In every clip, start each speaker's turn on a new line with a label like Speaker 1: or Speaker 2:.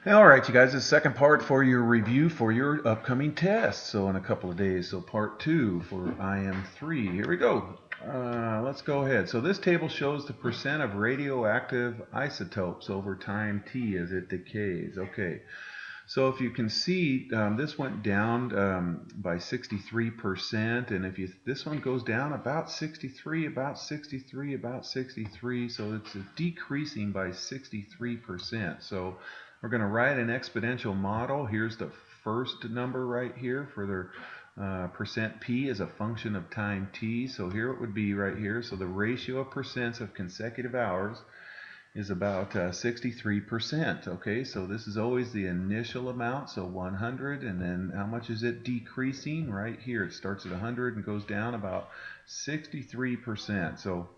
Speaker 1: All right, you guys, the second part for your review for your upcoming test. So in a couple of days, so part two for IM3. Here we go. Let's go ahead. So this table shows the percent of radioactive isotopes over time t as it decays. Okay, so if you can see, this went down by 63%, and if you this one goes down about 63, about 63, about 63, so it's decreasing by 63%. So we're going to write an exponential model. Here's the first number right here for the percent p as a function of time t. So here it would be right here. So the ratio of percents of consecutive hours is about 63%. Okay, so this is always the initial amount, so 100, and then how much is it decreasing? Right here, it starts at 100 and goes down about 63%. So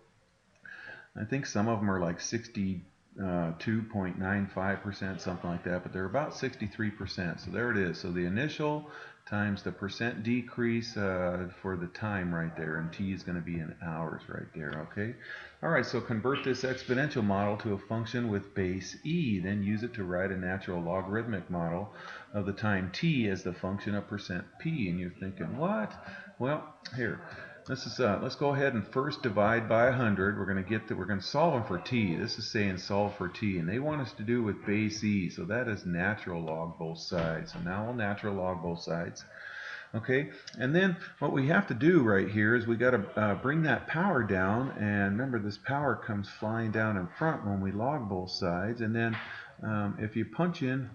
Speaker 1: I think some of them are like 62.95%, something like that, but they're about 63%. So there it is. So the initial times the percent decrease for the time right there, and t is going to be in hours right there, okay? All right, so convert this exponential model to a function with base e, then use it to write a natural logarithmic model of the time t as the function of percent p. And you're thinking, what? Well, here. Let's go ahead and first divide by 100. We're going to get that. We're going to solve them for t. This is saying solve for t, and they want us to do with base e. So that is natural log both sides. So now we'll natural log both sides. Okay, and then what we have to do right here is we got to bring that power down, and remember this power comes flying down in front when we log both sides, and then if you punch in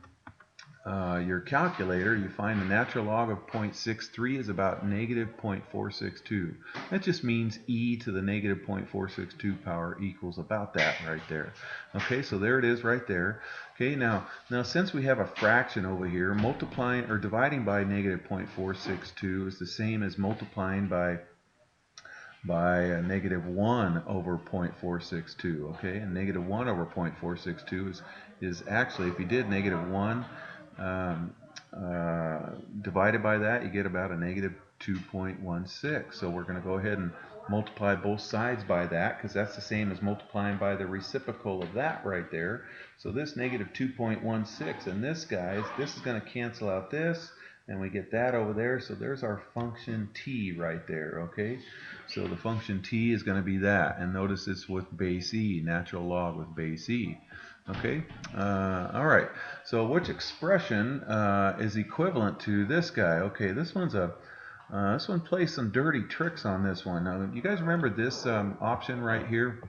Speaker 1: your calculator, you find the natural log of 0.63 is about negative 0.462. That just means e to the negative 0.462 power equals about that right there. Okay, so there it is right there. Okay, now since we have a fraction over here, multiplying or dividing by negative 0.462 is the same as multiplying by negative 1 over 0.462. Okay, and negative 1 over 0.462 is actually, if you did negative 1 um, divided by that, you get about a negative 2.16. So we're going to go ahead and multiply both sides by that, because that's the same as multiplying by the reciprocal of that right there. So this negative 2.16, and this, guys, this is going to cancel out this, and we get that over there. So there's our function t right there, okay? So the function t is going to be that, and notice it's with base e, natural log with base e. Okay, all right, so which expression is equivalent to this guy? Okay, this one plays some dirty tricks on this one. Now, you guys remember this option right here?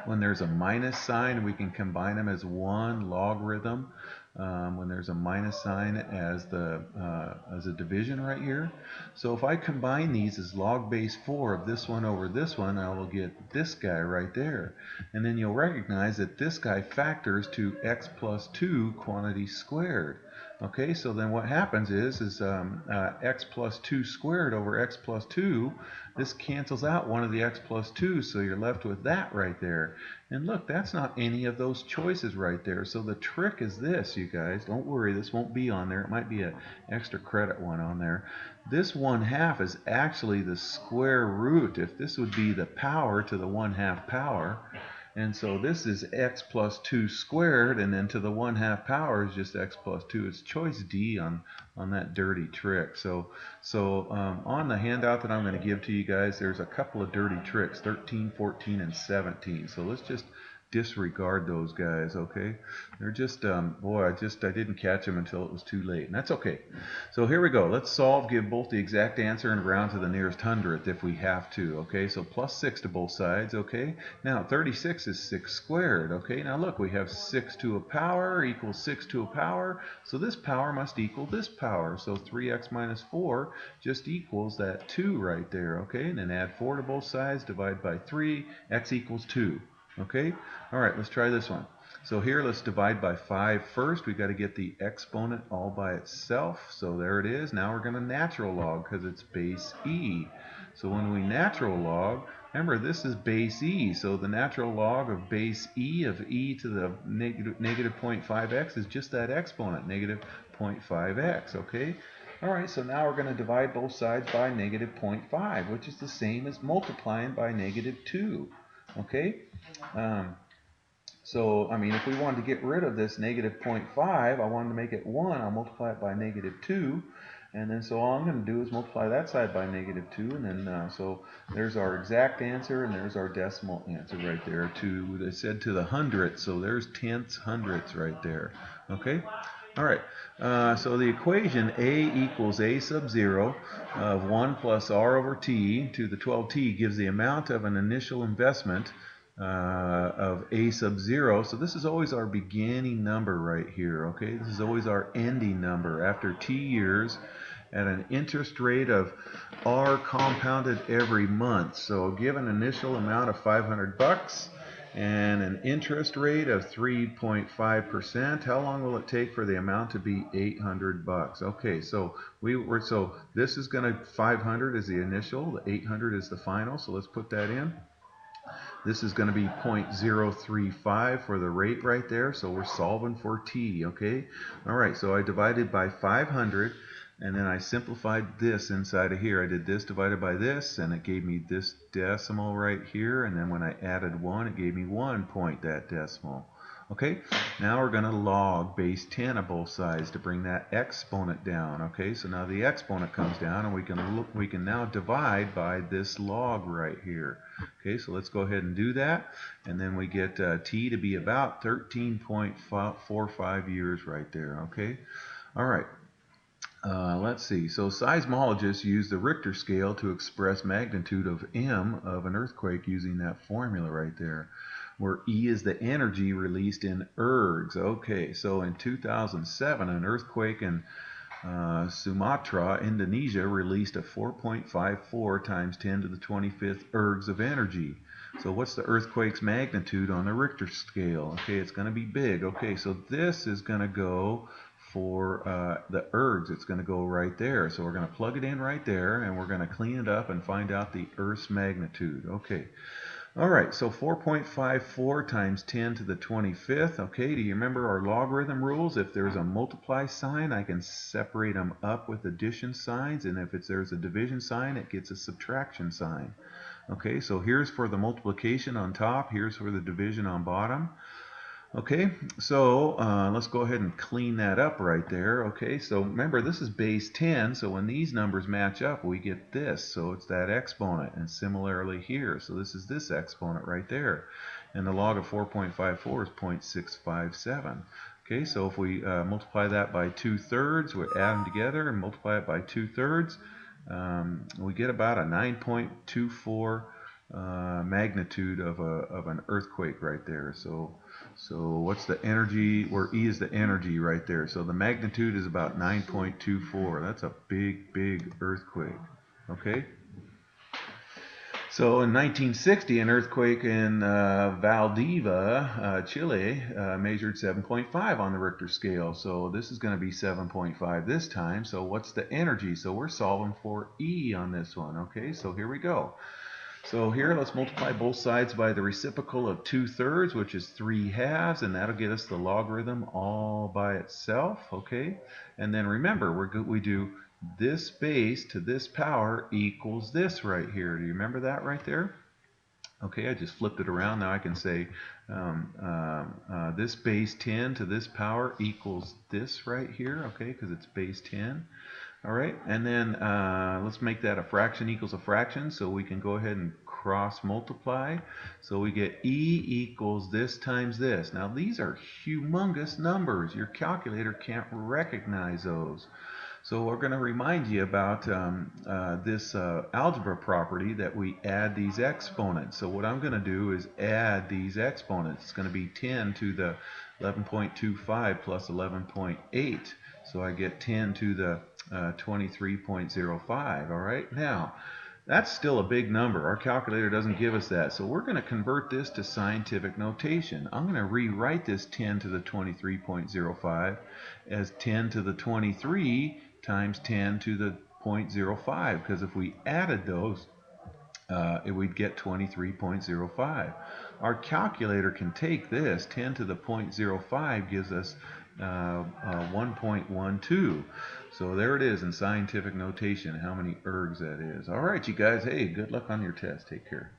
Speaker 1: When there's a minus sign, we can combine them as one logarithm. When there's a minus sign as a division right here. So if I combine these as log base 4 of this one over this one, I will get this guy right there. And then you'll recognize that this guy factors to x plus 2 quantity squared. Okay, so then what happens is x plus 2 squared over x plus 2, this cancels out one of the x plus 2, so you're left with that right there. And look, that's not any of those choices right there. So the trick is this, you guys. Don't worry, this won't be on there. It might be an extra credit one on there. This 1/2 is actually the square root. If this would be the power to the 1/2 power, and so this is x plus 2 squared, and then to the 1/2 power is just x plus 2. It's choice D on that dirty trick. So on the handout that I'm going to give to you guys, there's a couple of dirty tricks, 13, 14, and 17. So let's just disregard those guys, okay? They're just, boy, I didn't catch them until it was too late, and that's okay. So here we go. Let's solve, give both the exact answer and round to the nearest hundredth if we have to, okay? So plus 6 to both sides, okay? Now 36 is 6 squared, okay? Now look, we have 6 to a power equals 6 to a power, so this power must equal this power. So 3x minus 4 just equals that 2 right there, okay? And then add 4 to both sides, divide by 3, x equals 2. Okay? All right, let's try this one. So here, let's divide by 5 first. We've got to get the exponent all by itself. So there it is. Now we're going to natural log because it's base e. So when we natural log, remember this is base e. So the natural log of base e of e to the negative 0.5x is just that exponent, negative 0.5x. Okay? All right, so now we're going to divide both sides by negative 0.5, which is the same as multiplying by negative 2. Okay, So, I mean, if we wanted to get rid of this negative 0.5, I wanted to make it 1, I'll multiply it by negative 2. And then so all I'm going to do is multiply that side by negative 2. And then so there's our exact answer, and there's our decimal answer right there. They said to the hundredth, so there's tenths, hundredths right there. Okay? All right. So the equation A equals A sub 0 of 1 plus R over T to the 12t gives the amount of an initial investment of A sub 0. So this is always our beginning number right here, okay? This is always our ending number after t years at an interest rate of R compounded every month. So give an initial amount of 500 bucks and an interest rate of 3.5%. How long will it take for the amount to be 800 bucks? Okay, so so this is going to 500 is the initial, the 800 is the final. So let's put that in. This is going to be 0.035 for the rate right there, so we're solving for t, okay? All right, so I divided by 500, and then I simplified this inside of here. I did this divided by this, and it gave me this decimal right here, and then when I added 1, it gave me 1 point that decimal. Okay, now we're going to log base 10 of both sides to bring that exponent down. Okay, so now the exponent comes down, and we can now divide by this log right here. Okay, so let's go ahead and do that, and then we get t to be about 13.45 years right there. Okay, all right. Let's see. So seismologists use the Richter scale to express magnitude of M of an earthquake using that formula right there, where E is the energy released in ergs. Okay, so in 2007, an earthquake in Sumatra, Indonesia, released a 4.54 times 10 to the 25th ergs of energy. So what's the earthquake's magnitude on the Richter scale? Okay, it's going to be big. Okay, so this is going to go for the ergs. It's going to go right there. So we're going to plug it in right there, and we're going to clean it up and find out the Earth's magnitude. Okay. All right, so 4.54 times 10 to the 25th. Okay, do you remember our logarithm rules? If there's a multiply sign, I can separate them up with addition signs, and if there's a division sign, it gets a subtraction sign. Okay, so here's for the multiplication on top, here's for the division on bottom. Okay, so let's go ahead and clean that up right there. Okay, so remember this is base 10, so when these numbers match up we get this, so it's that exponent, and similarly here, so this is this exponent right there, and the log of 4.54 is 0.657. Okay, so if we multiply that by 2/3, we add them together and multiply it by 2/3, we get about a 9.24 magnitude of an earthquake right there. So what's the energy, where E is the energy right there. So the magnitude is about 9.24. That's a big earthquake. Okay. So in 1960, an earthquake in Valdivia, Chile, measured 7.5 on the Richter scale. So this is going to be 7.5 this time. So what's the energy? So we're solving for E on this one. Okay, so here we go. So here, let's multiply both sides by the reciprocal of 2/3, which is 3/2, and that'll get us the logarithm all by itself, okay? And then remember, we do this base to this power equals this right here. Do you remember that right there? Okay, I just flipped it around. Now I can say this base 10 to this power equals this right here, okay, because it's base 10. All right, and then let's make that a fraction equals a fraction, so we can go ahead and cross multiply. So we get E equals this times this. Now these are humongous numbers. Your calculator can't recognize those. So we're going to remind you about this algebra property that we add these exponents. So what I'm going to do is add these exponents. It's going to be 10 to the 11.25 plus 11.8. So I get 10 to the 23.05. All right, now that's still a big number. Our calculator doesn't give us that, so we're going to convert this to scientific notation. I'm going to rewrite this 10 to the 23.05 as 10 to the 23 times 10 to the 0.05, because if we added those, we'd get 23.05. Our calculator can take this. 10 to the 0.05 gives us 1.12. So there it is in scientific notation, how many ergs that is. All right, you guys, hey, good luck on your test. Take care.